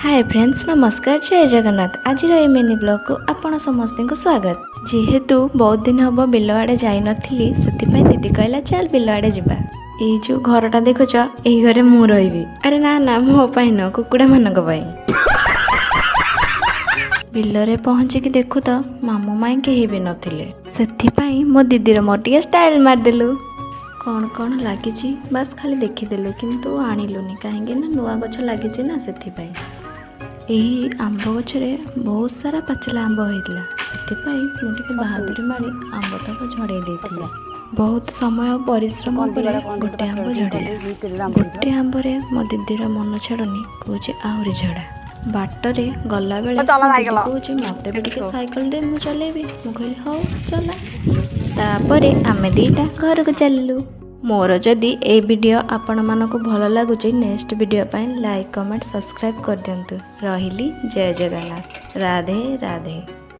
Hi friends, नमस्कार, जय जगन्नाथ। आज मिनी ब्लॉग को आपण समस्त को स्वागत। जेहेतु बहुत दिन हम बिल आड़े जाई नथिली, सेतिपई दीदी कहला चल बिल आड़े जिबा। एई जो घरटा देखुछ, एई घरे मु रहिबी। अरे ना ना, मो पई न, कुकुडा मानक पई। बिलरे पहुँचिकी देखु तो मामू माई केही भी नथिले, सेतिपई मो दीदीर मोर टिके स्टाइल मार देलु। कौन कौन लगी बस खाली देखीदेलु, किंतु आणिलुनी कहीं ना नुआ गछ लगी ना सेतिपई। यही आंब गछरे बहुत सारा पाचला आंब होइतला, सेतिपई मु टिके बहादुरी मारी आंब तक झड़े देथिला। बहुत समय परिश्रम पर गोटे आंब झड़ेला। गोटे आंबरे मो दीदीर मन छाड़ुनी, कहूचे आहरी झड़ा। बाटरे गला बेले कहूचे मते भी टिके साइकिल दे, मु चलेबी। मु कहली हौ चला। तापरे आमे दीटा घर को चललु। मोर जदि ए वीडियो आपण मानक भल लगुच, नेक्स्ट वीडियो पाई लाइक कमेंट सब्सक्राइब कर दियंतु। रहिली, जय जगन्नाथ, राधे राधे।